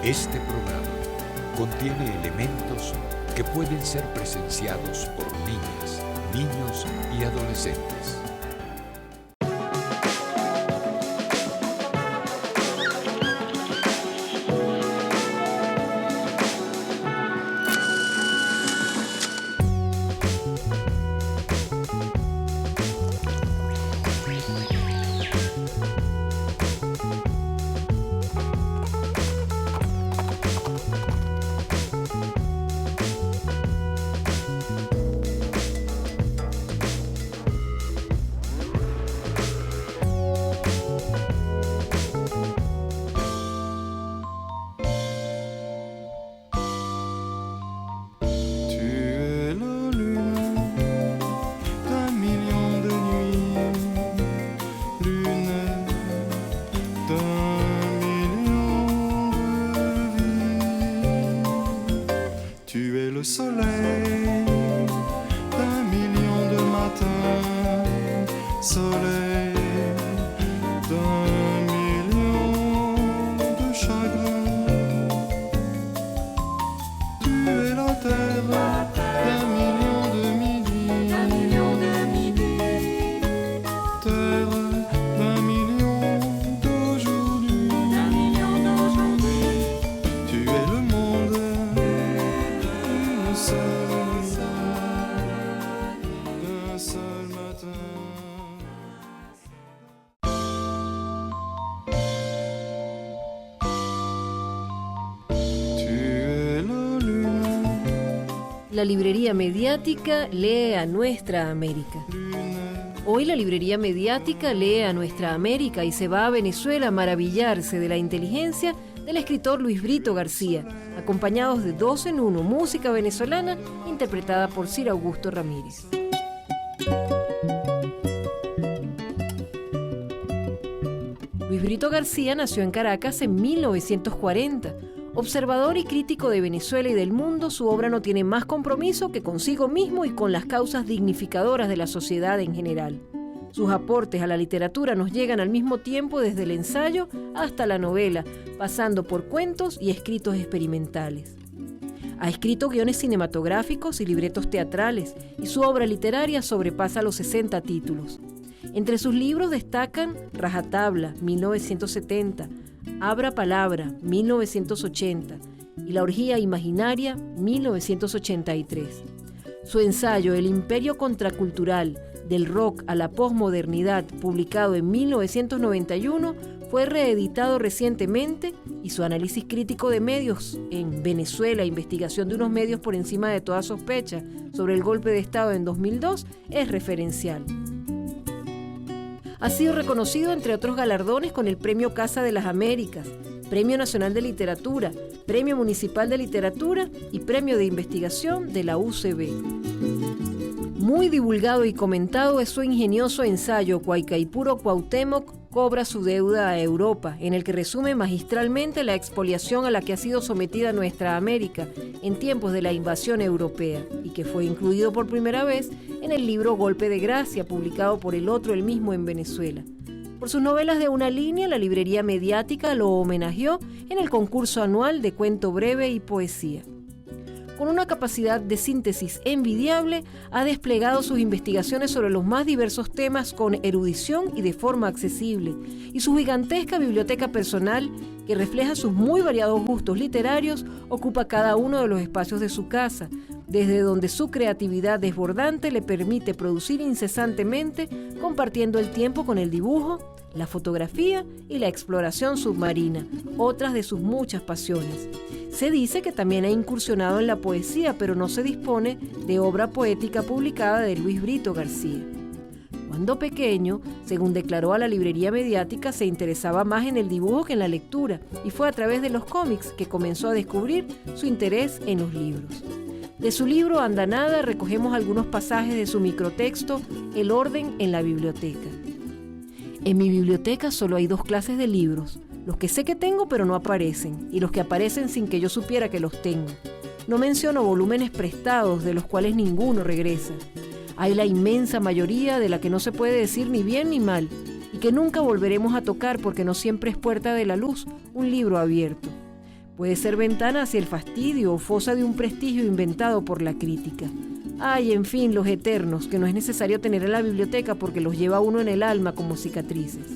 Este programa contiene elementos que pueden ser presenciados por niñas, niños y adolescentes. La librería mediática lee a Nuestra América. Hoy la librería mediática lee a Nuestra América y se va a Venezuela a maravillarse de la inteligencia del escritor Luis Brito García, acompañados de 2 en 1, música venezolana interpretada por Sir Augusto Ramírez. Luis Brito García nació en Caracas en 1940. Observador y crítico de Venezuela y del mundo, su obra no tiene más compromiso que consigo mismo y con las causas dignificadoras de la sociedad en general. Sus aportes a la literatura nos llegan al mismo tiempo desde el ensayo hasta la novela, pasando por cuentos y escritos experimentales. Ha escrito guiones cinematográficos y libretos teatrales, y su obra literaria sobrepasa los 60 títulos. Entre sus libros destacan Rajatabla, 1970, Abra Palabra, 1980, y La Orgía Imaginaria, 1983. Su ensayo El Imperio Contracultural, del rock a la posmodernidad, publicado en 1991, fue reeditado recientemente, y su análisis crítico de medios en Venezuela, investigación de unos medios por encima de toda sospecha sobre el golpe de Estado en 2002, es referencial. Ha sido reconocido entre otros galardones con el Premio Casa de las Américas, Premio Nacional de Literatura, Premio Municipal de Literatura y Premio de Investigación de la UCB. Muy divulgado y comentado es su ingenioso ensayo Guaycaipuro Cuauhtémoc cobra su deuda a Europa, en el que resume magistralmente la expoliación a la que ha sido sometida Nuestra América en tiempos de la invasión europea, y que fue incluido por primera vez en el libro Golpe de Gracia, publicado por el mismo en Venezuela. Por sus novelas de una línea, la librería mediática lo homenajeó en el concurso anual de cuento breve y poesía. Con una capacidad de síntesis envidiable, ha desplegado sus investigaciones sobre los más diversos temas con erudición y de forma accesible, y su gigantesca biblioteca personal, que refleja sus muy variados gustos literarios, ocupa cada uno de los espacios de su casa, desde donde su creatividad desbordante le permite producir incesantemente, compartiendo el tiempo con el dibujo, la fotografía y la exploración submarina, otras de sus muchas pasiones. Se dice que también ha incursionado en la poesía, pero no se dispone de obra poética publicada de Luis Brito García. Cuando pequeño, según declaró a la librería mediática, se interesaba más en el dibujo que en la lectura, y fue a través de los cómics que comenzó a descubrir su interés en los libros. De su libro Andanada recogemos algunos pasajes de su microtexto El orden en la biblioteca. En mi biblioteca solo hay 2 clases de libros, los que sé que tengo pero no aparecen, y los que aparecen sin que yo supiera que los tengo. No menciono volúmenes prestados, de los cuales ninguno regresa. Hay la inmensa mayoría de la que no se puede decir ni bien ni mal, y que nunca volveremos a tocar porque no siempre es puerta de la luz un libro abierto. Puede ser ventana hacia el fastidio o fosa de un prestigio inventado por la crítica. Ay, en fin, los eternos, que no es necesario tener en la biblioteca porque los lleva uno en el alma como cicatrices.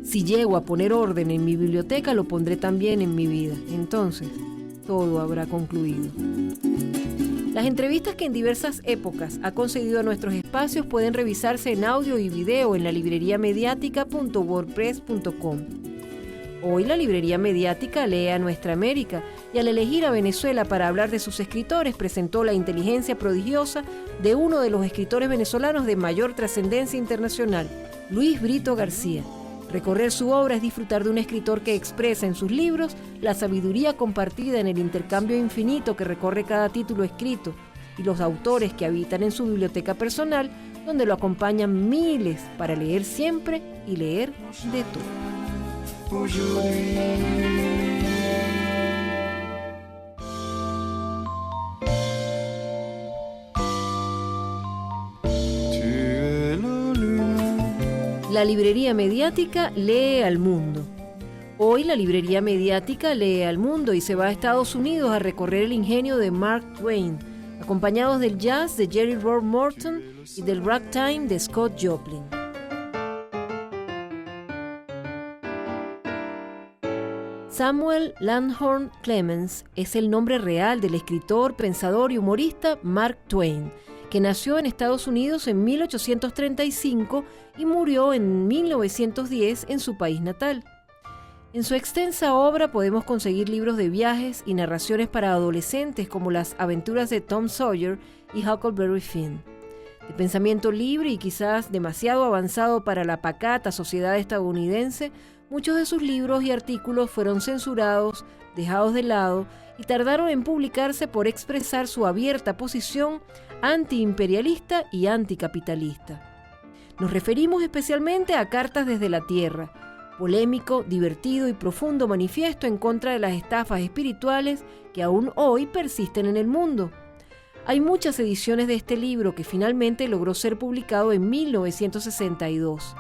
Si llego a poner orden en mi biblioteca, lo pondré también en mi vida. Entonces, todo habrá concluido. Las entrevistas que en diversas épocas ha concedido a nuestros espacios pueden revisarse en audio y video en la librería mediática.wordpress.com. Hoy la librería mediática lee a Nuestra América y al elegir a Venezuela para hablar de sus escritores presentó la inteligencia prodigiosa de uno de los escritores venezolanos de mayor trascendencia internacional, Luis Brito García. Recorrer su obra es disfrutar de un escritor que expresa en sus libros la sabiduría compartida en el intercambio infinito que recorre cada título escrito y los autores que habitan en su biblioteca personal, donde lo acompañan miles para leer siempre y leer de todo. La librería mediática lee al mundo. Hoy la librería mediática lee al mundo y se va a Estados Unidos a recorrer el ingenio de Mark Twain, acompañados del jazz de Jerry Roll Morton y del ragtime de Scott Joplin. Samuel Langhorne Clemens es el nombre real del escritor, pensador y humorista Mark Twain, que nació en Estados Unidos en 1835 y murió en 1910 en su país natal. En su extensa obra podemos conseguir libros de viajes y narraciones para adolescentes como Las aventuras de Tom Sawyer y Huckleberry Finn. De pensamiento libre y quizás demasiado avanzado para la pacata sociedad estadounidense, muchos de sus libros y artículos fueron censurados, dejados de lado y tardaron en publicarse por expresar su abierta posición antiimperialista y anticapitalista. Nos referimos especialmente a Cartas desde la Tierra, polémico, divertido y profundo manifiesto en contra de las estafas espirituales que aún hoy persisten en el mundo. Hay muchas ediciones de este libro que finalmente logró ser publicado en 1962.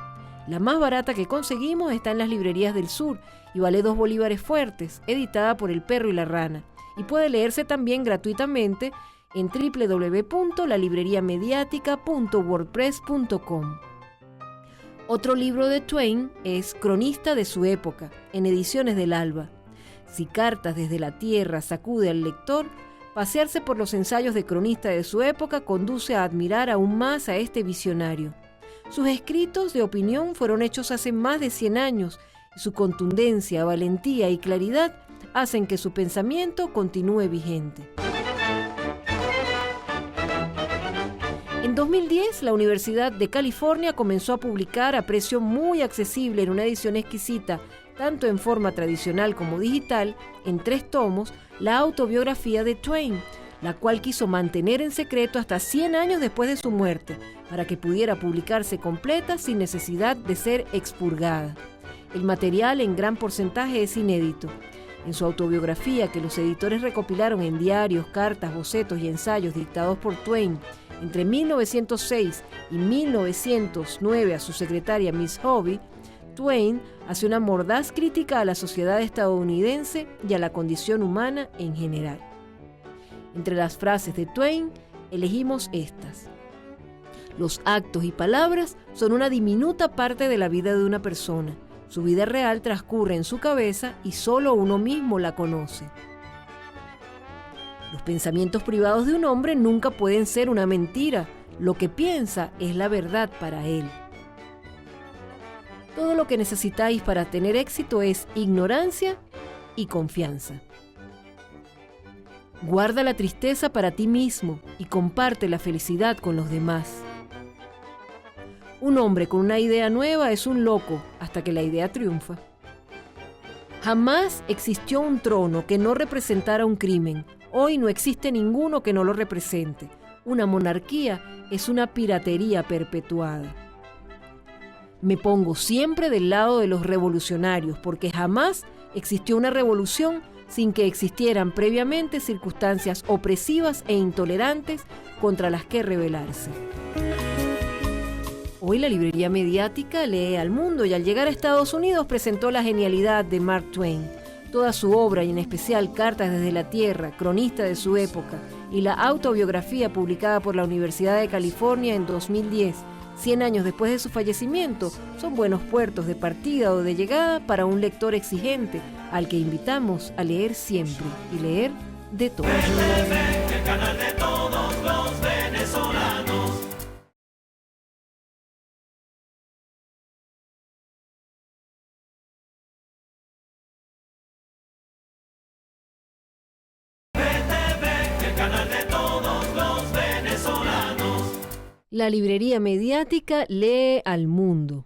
La más barata que conseguimos está en las librerías del sur y vale 2 bolívares fuertes, editada por El Perro y la Rana, y puede leerse también gratuitamente en www.lalibreriamediatica.wordpress.com. Otro libro de Twain es Cronista de su época, en Ediciones del Alba. Si Cartas desde la Tierra sacude al lector, pasearse por los ensayos de cronista de su época conduce a admirar aún más a este visionario. Sus escritos de opinión fueron hechos hace más de 100 años y su contundencia, valentía y claridad hacen que su pensamiento continúe vigente. En 2010, la Universidad de California comenzó a publicar a precio muy accesible en una edición exquisita, tanto en forma tradicional como digital, en 3 tomos, la autobiografía de Twain, la cual quiso mantener en secreto hasta 100 años después de su muerte, para que pudiera publicarse completa sin necesidad de ser expurgada. El material en gran porcentaje es inédito. En su autobiografía, que los editores recopilaron en diarios, cartas, bocetos y ensayos dictados por Twain entre 1906 y 1909 a su secretaria Miss Hobby, Twain hace una mordaz crítica a la sociedad estadounidense y a la condición humana en general. Entre las frases de Twain, elegimos estas. Los actos y palabras son una diminuta parte de la vida de una persona. Su vida real transcurre en su cabeza y solo uno mismo la conoce. Los pensamientos privados de un hombre nunca pueden ser una mentira. Lo que piensa es la verdad para él. Todo lo que necesitáis para tener éxito es ignorancia y confianza. Guarda la tristeza para ti mismo y comparte la felicidad con los demás. Un hombre con una idea nueva es un loco hasta que la idea triunfa. Jamás existió un trono que no representara un crimen. Hoy no existe ninguno que no lo represente. Una monarquía es una piratería perpetuada. Me pongo siempre del lado de los revolucionarios porque jamás existió una revolución sin que existieran previamente circunstancias opresivas e intolerantes contra las que rebelarse. Hoy la librería mediática lee al mundo y al llegar a Estados Unidos presentó la genialidad de Mark Twain. Toda su obra, y en especial Cartas desde la Tierra, cronista de su época, y la autobiografía publicada por la Universidad de California en 2010, 100 años después de su fallecimiento, son buenos puertos de partida o de llegada para un lector exigente, al que invitamos a leer siempre y leer de todo. El canal de todos los venezolanos. El canal de todos los venezolanos. La librería mediática lee al mundo.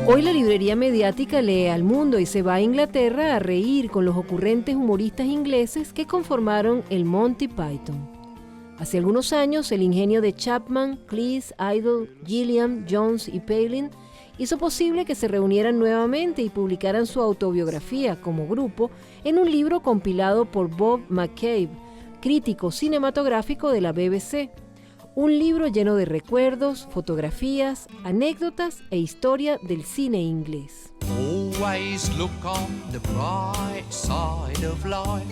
Hoy la librería mediática lee al mundo y se va a Inglaterra a reír con los ocurrentes humoristas ingleses que conformaron el Monty Python. Hace algunos años, el ingenio de Chapman, Cleese, Idle, Gilliam, Jones y Palin hizo posible que se reunieran nuevamente y publicaran su autobiografía como grupo en un libro compilado por Bob McCabe, crítico cinematográfico de la BBC. Un libro lleno de recuerdos, fotografías, anécdotas e historia del cine inglés. Always look on the bright side of life.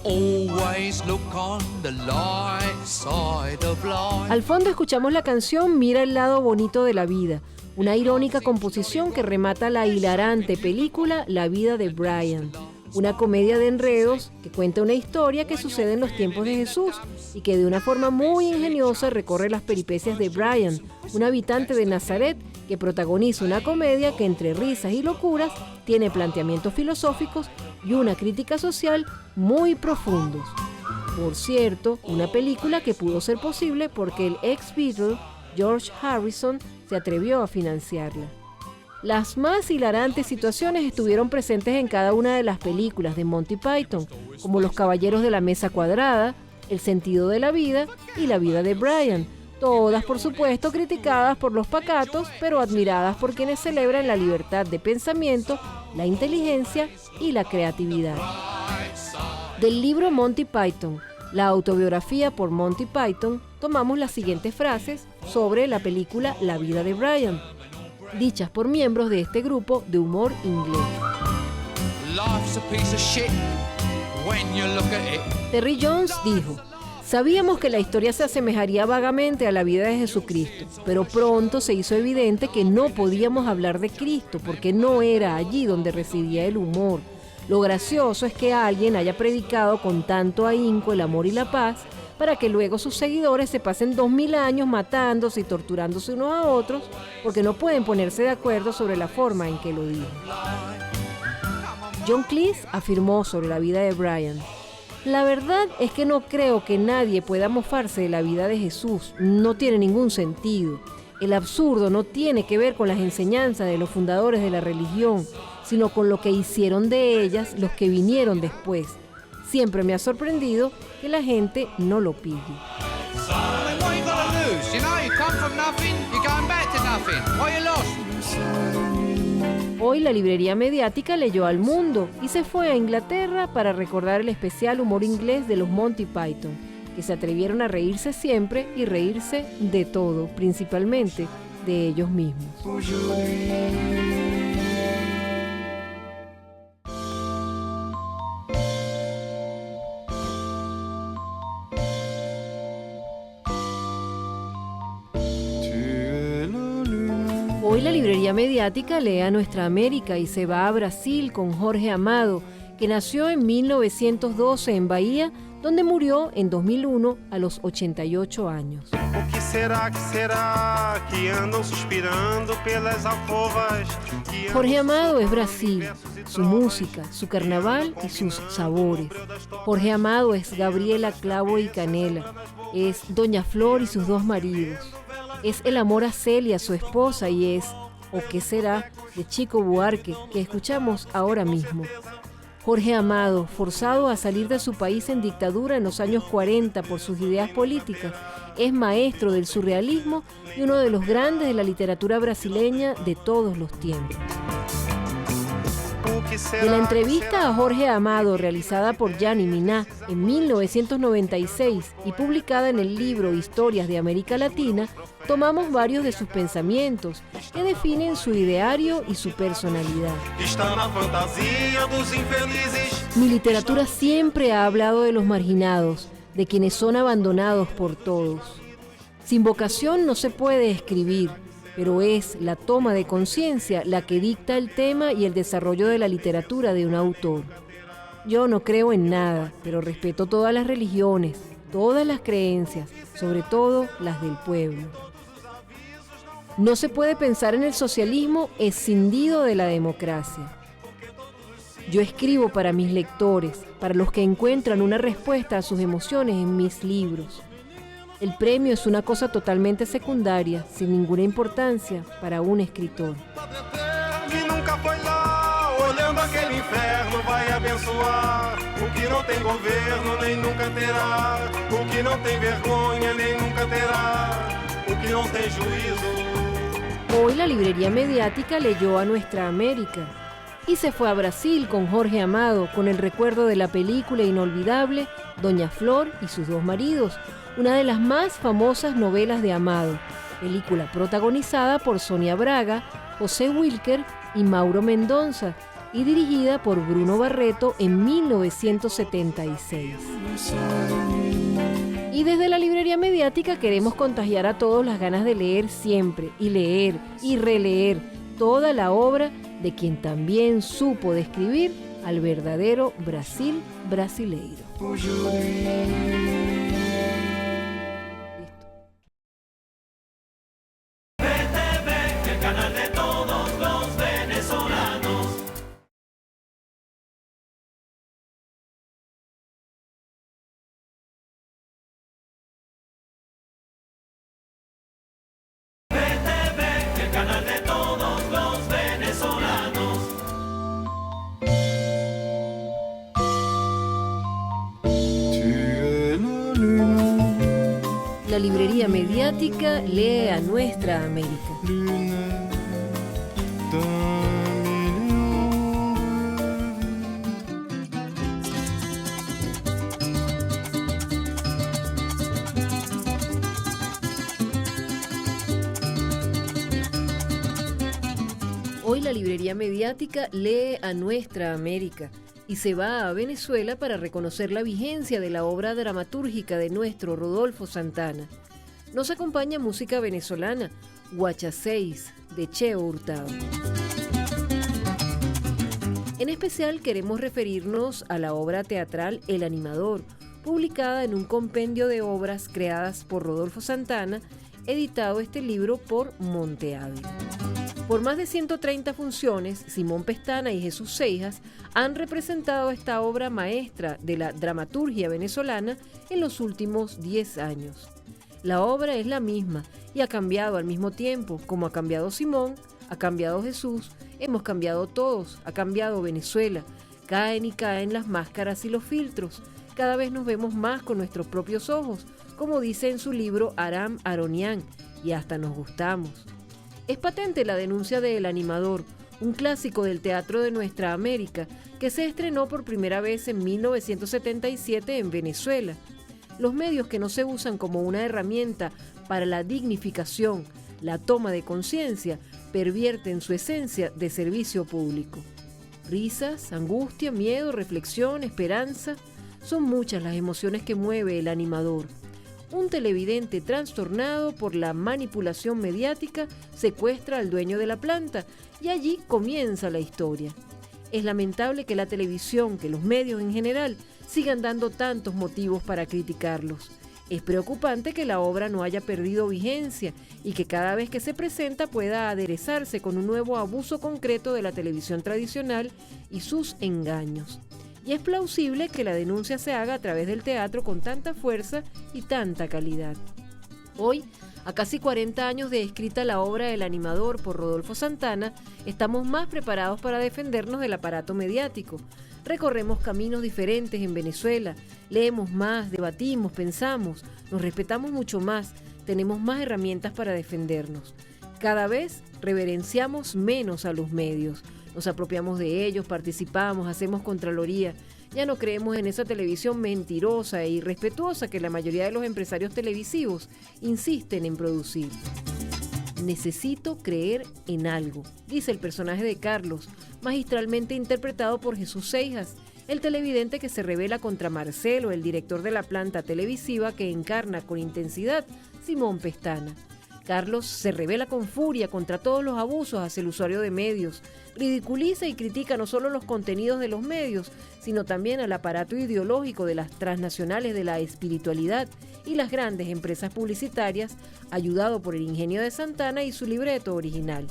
Always look on the light side of life. Al fondo escuchamos la canción Mira el lado bonito de la vida, una irónica composición que remata la hilarante película La vida de Brian, una comedia de enredos que cuenta una historia que sucede en los tiempos de Jesús y que de una forma muy ingeniosa recorre las peripecias de Brian, un habitante de Nazaret que protagoniza una comedia que entre risas y locuras tiene planteamientos filosóficos y una crítica social muy profundos. Por cierto, una película que pudo ser posible porque el ex Beatle, George Harrison, se atrevió a financiarla. Las más hilarantes situaciones estuvieron presentes en cada una de las películas de Monty Python, como Los Caballeros de la Mesa Cuadrada, El sentido de la vida y La vida de Brian, todas por supuesto criticadas por los pacatos, pero admiradas por quienes celebran la libertad de pensamiento, la inteligencia y la creatividad. Del libro Monty Python, la autobiografía por Monty Python, tomamos las siguientes frases sobre la película La vida de Brian, dichas por miembros de este grupo de humor inglés. Terry Jones dijo: sabíamos que la historia se asemejaría vagamente a la vida de Jesucristo, pero pronto se hizo evidente que no podíamos hablar de Cristo porque no era allí donde residía el humor. Lo gracioso es que alguien haya predicado con tanto ahínco el amor y la paz para que luego sus seguidores se pasen 2000 años matándose y torturándose unos a otros porque no pueden ponerse de acuerdo sobre la forma en que lo dijo. John Cleese afirmó sobre la vida de Brian: la verdad es que no creo que nadie pueda mofarse de la vida de Jesús, no tiene ningún sentido. El absurdo no tiene que ver con las enseñanzas de los fundadores de la religión, sino con lo que hicieron de ellas los que vinieron después. Siempre me ha sorprendido que la gente no lo pille. Hoy la librería mediática leyó al mundo y se fue a Inglaterra para recordar el especial humor inglés de los Monty Python, que se atrevieron a reírse siempre y reírse de todo, principalmente de ellos mismos. Hoy la librería mediática lee a Nuestra América y se va a Brasil con Jorge Amado, que nació en 1912 en Bahía, donde murió en 2001 a los 88 años. Jorge Amado es Brasil, su música, su carnaval y sus sabores. Jorge Amado es Gabriela Clavo y Canela, es Doña Flor y sus dos maridos. Es el amor a Celia, su esposa, y es ¿O qué será?, de Chico Buarque, que escuchamos ahora mismo. Jorge Amado, forzado a salir de su país en dictadura en los años 40 por sus ideas políticas, es maestro del surrealismo y uno de los grandes de la literatura brasileña de todos los tiempos. De la entrevista a Jorge Amado realizada por Gianni Minà en 1996 y publicada en el libro Historias de América Latina, tomamos varios de sus pensamientos que definen su ideario y su personalidad. Mi literatura siempre ha hablado de los marginados, de quienes son abandonados por todos. Sin vocación no se puede escribir, pero es la toma de conciencia la que dicta el tema y el desarrollo de la literatura de un autor. Yo no creo en nada, pero respeto todas las religiones, todas las creencias, sobre todo las del pueblo. No se puede pensar en el socialismo escindido de la democracia. Yo escribo para mis lectores, para los que encuentran una respuesta a sus emociones en mis libros. El premio es una cosa totalmente secundaria, sin ninguna importancia para un escritor. Hoy la librería mediática leyó a Nuestra América y se fue a Brasil con Jorge Amado, con el recuerdo de la película inolvidable Doña Flor y sus dos maridos, una de las más famosas novelas de Amado, película protagonizada por Sonia Braga, José Wilker y Mauro Mendonça, y dirigida por Bruno Barreto en 1976. Y desde la librería mediática queremos contagiar a todos las ganas de leer siempre, y leer y releer toda la obra de quien también supo describir al verdadero Brasil brasileiro. El canal de todos los venezolanos. VTV, el canal de todos los venezolanos. La librería mediática lee a Nuestra América. Hoy la librería mediática lee a Nuestra América y se va a Venezuela para reconocer la vigencia de la obra dramatúrgica de nuestro Rodolfo Santana. Nos acompaña música venezolana, Guacha 6, de Cheo Hurtado. En especial queremos referirnos a la obra teatral El Animador, publicada en un compendio de obras creadas por Rodolfo Santana, editado este libro por Monte Ávila. Por más de 130 funciones, Simón Pestana y Jesús Seijas han representado esta obra maestra de la dramaturgia venezolana en los últimos 10 años. La obra es la misma y ha cambiado al mismo tiempo, como ha cambiado Simón, ha cambiado Jesús, hemos cambiado todos, ha cambiado Venezuela. Caen y caen las máscaras y los filtros. Cada vez nos vemos más con nuestros propios ojos, como dice en su libro Aram Aronian, y hasta nos gustamos. Es patente la denuncia de El Animador, un clásico del teatro de Nuestra América, que se estrenó por primera vez en 1977 en Venezuela. Los medios que no se usan como una herramienta para la dignificación, la toma de conciencia, pervierten su esencia de servicio público. Risas, angustia, miedo, reflexión, esperanza, son muchas las emociones que mueve El Animador. Un televidente trastornado por la manipulación mediática secuestra al dueño de la planta y allí comienza la historia. Es lamentable que la televisión, que los medios en general, sigan dando tantos motivos para criticarlos. Es preocupante que la obra no haya perdido vigencia y que cada vez que se presenta pueda aderezarse con un nuevo abuso concreto de la televisión tradicional y sus engaños. Y es plausible que la denuncia se haga a través del teatro con tanta fuerza y tanta calidad. Hoy, a casi 40 años de escrita la obra El Animador por Rodolfo Santana, estamos más preparados para defendernos del aparato mediático. Recorremos caminos diferentes en Venezuela, leemos más, debatimos, pensamos, nos respetamos mucho más, tenemos más herramientas para defendernos. Cada vez reverenciamos menos a los medios, Nos apropiamos de ellos, participamos, hacemos contraloría. Ya no creemos en esa televisión mentirosa e irrespetuosa que la mayoría de los empresarios televisivos insisten en producir. Necesito creer en algo, dice el personaje de Carlos, magistralmente interpretado por Jesús Seijas, el televidente que se rebela contra Marcelo, el director de la planta televisiva que encarna con intensidad Simón Pestana. Carlos se rebela con furia contra todos los abusos hacia el usuario de medios, ridiculiza y critica no solo los contenidos de los medios, sino también al aparato ideológico de las transnacionales de la espiritualidad y las grandes empresas publicitarias, ayudado por el ingenio de Santana y su libreto original.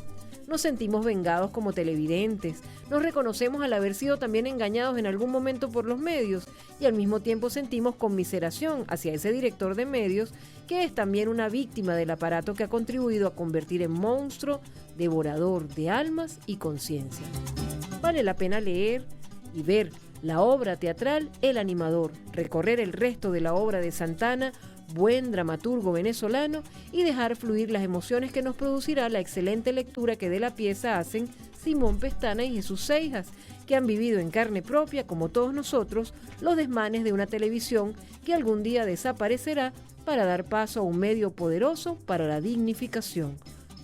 Nos sentimos vengados como televidentes, nos reconocemos al haber sido también engañados en algún momento por los medios y al mismo tiempo sentimos conmiseración hacia ese director de medios que es también una víctima del aparato que ha contribuido a convertir en monstruo, devorador de almas y conciencia. Vale la pena leer y ver la obra teatral El Animador, recorrer el resto de la obra de Santana, buen dramaturgo venezolano, y dejar fluir las emociones que nos producirá la excelente lectura que de la pieza hacen Simón Pestana y Jesús Seijas, que han vivido en carne propia, como todos nosotros, los desmanes de una televisión que algún día desaparecerá para dar paso a un medio poderoso para la dignificación.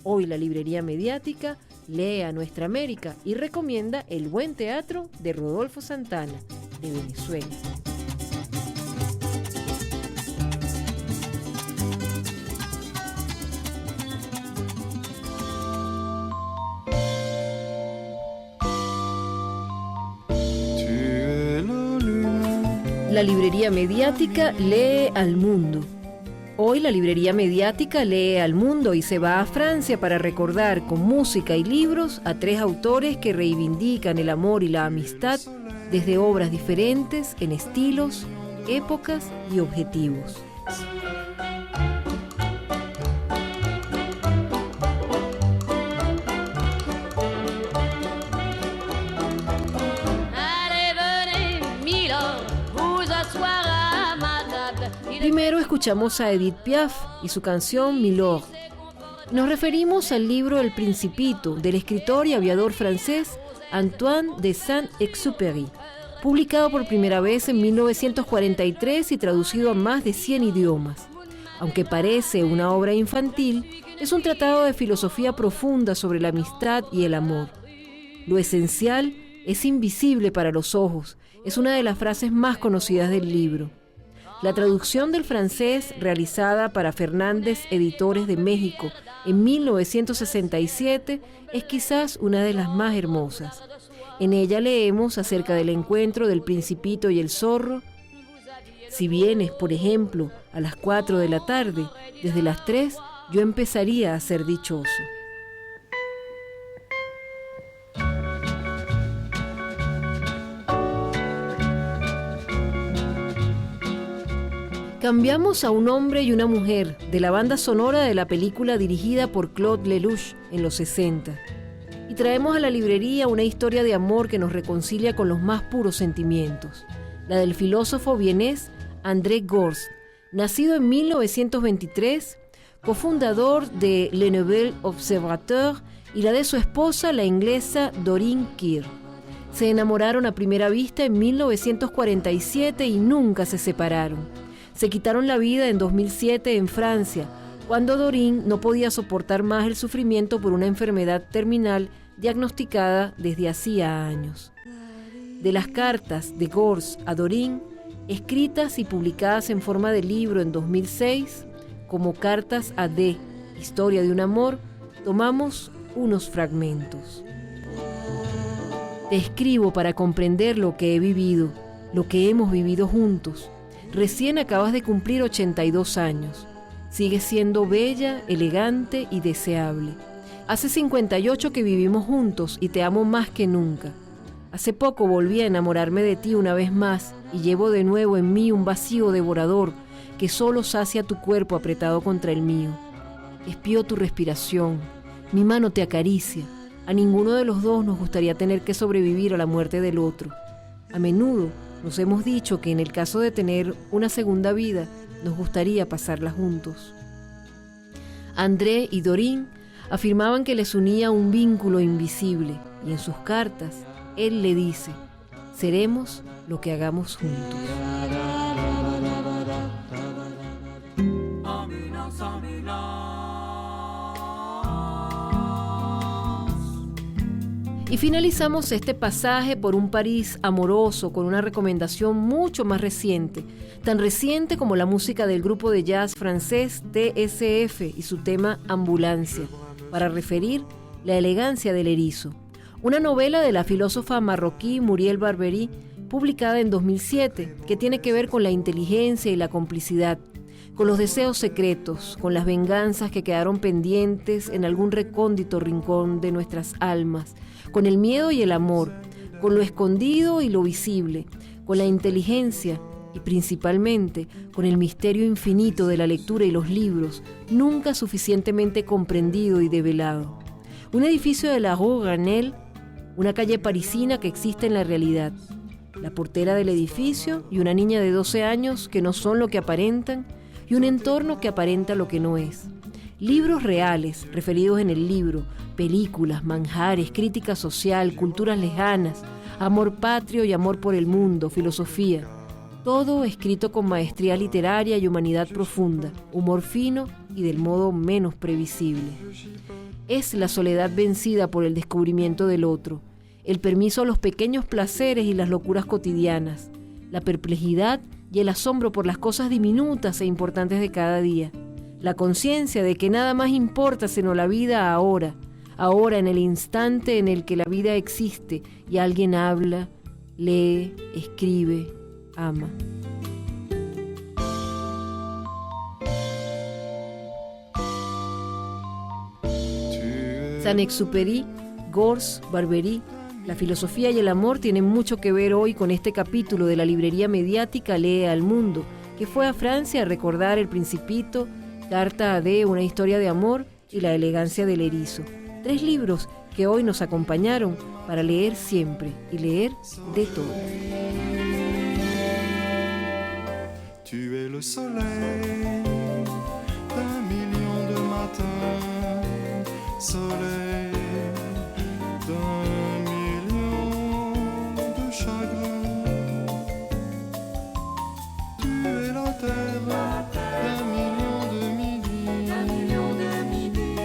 Hoy la librería mediática lee a Nuestra América y recomienda El Buen Teatro de Rodolfo Santana, de Venezuela. La librería mediática lee al mundo. Hoy la librería mediática lee al mundo y se va a Francia para recordar con música y libros a 3 autores que reivindican el amor y la amistad desde obras diferentes en estilos, épocas y objetivos. Primero escuchamos a Edith Piaf y su canción Milord. Nos referimos al libro El Principito del escritor y aviador francés Antoine de Saint-Exupéry, publicado por primera vez en 1943 y traducido a más de 100 idiomas. Aunque parece una obra infantil, es un tratado de filosofía profunda sobre la amistad y el amor. Lo esencial es invisible para los ojos, es una de las frases más conocidas del libro. La traducción del francés, realizada para Fernández Editores de México en 1967, es quizás una de las más hermosas. En ella leemos acerca del encuentro del Principito y el zorro. Si vienes, por ejemplo, a las 4 de la tarde, desde las 3 yo empezaría a ser dichoso. Cambiamos a un hombre y una mujer de la banda sonora de la película dirigida por Claude Lelouch en los 60. Y traemos a la librería una historia de amor que nos reconcilia con los más puros sentimientos. La del filósofo vienés André Gorz, nacido en 1923, cofundador de Le Nouvel Observateur, y la de su esposa, la inglesa Doreen Keir. Se enamoraron a primera vista en 1947 y nunca se separaron. Se quitaron la vida en 2007 en Francia, cuando Doreen no podía soportar más el sufrimiento por una enfermedad terminal diagnosticada desde hacía años. De las cartas de Gorz a Doreen, escritas y publicadas en forma de libro en 2006, como Cartas a D, Historia de un amor, tomamos unos fragmentos. Te escribo para comprender lo que he vivido, lo que hemos vivido juntos. Recién acabas de cumplir 82 años. Sigues siendo bella, elegante y deseable. Hace 58 que vivimos juntos y te amo más que nunca. Hace poco volví a enamorarme de ti una vez más y llevo de nuevo en mí un vacío devorador que solo sacia tu cuerpo apretado contra el mío. Espío tu respiración, mi mano te acaricia. A ninguno de los dos nos gustaría tener que sobrevivir a la muerte del otro. A menudo nos hemos dicho que en el caso de tener una segunda vida, nos gustaría pasarla juntos. André y Doreen afirmaban que les unía un vínculo invisible, y en sus cartas, él le dice: seremos lo que hagamos juntos. Y finalizamos este pasaje por un París amoroso con una recomendación mucho más reciente, tan reciente como la música del grupo de jazz francés TSF y su tema Ambulancia, para referir la elegancia del erizo. Una novela de la filósofa marroquí Muriel Barbery, publicada en 2007, que tiene que ver con la inteligencia y la complicidad, con los deseos secretos, con las venganzas que quedaron pendientes en algún recóndito rincón de nuestras almas, con el miedo y el amor, con lo escondido y lo visible, con la inteligencia y principalmente con el misterio infinito de la lectura y los libros, nunca suficientemente comprendido y develado. Un edificio de la Rue Granelle, una calle parisina que existe en la realidad. La portera del edificio y una niña de 12 años que no son lo que aparentan, y un entorno que aparenta lo que no es. Libros reales, referidos en el libro, películas, manjares, crítica social, culturas lejanas, amor patrio y amor por el mundo, filosofía. Todo escrito con maestría literaria y humanidad profunda, humor fino y del modo menos previsible. Es la soledad vencida por el descubrimiento del otro, el permiso a los pequeños placeres y las locuras cotidianas, la perplejidad y el asombro por las cosas diminutas e importantes de cada día, la conciencia de que nada más importa sino la vida ahora en el instante en el que la vida existe y alguien habla, lee, escribe, ama. Saint-Exupéry, Gorz, Barbery, la filosofía y el amor tienen mucho que ver hoy con este capítulo de la librería mediática Lee al Mundo, que fue a Francia a recordar El Principito, Carta a D, una historia de amor y La elegancia del erizo. 3 libros que hoy nos acompañaron para leer siempre y leer de todo. Tu es le soleil d'un million de matins, soleil d'un million de chagrins. Tu es la terre d'un million de midis,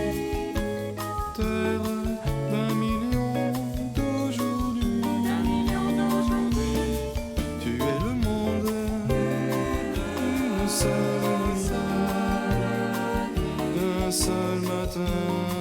terre d'un million d'aujourd'hui. Tu es le monde d'un seul matin.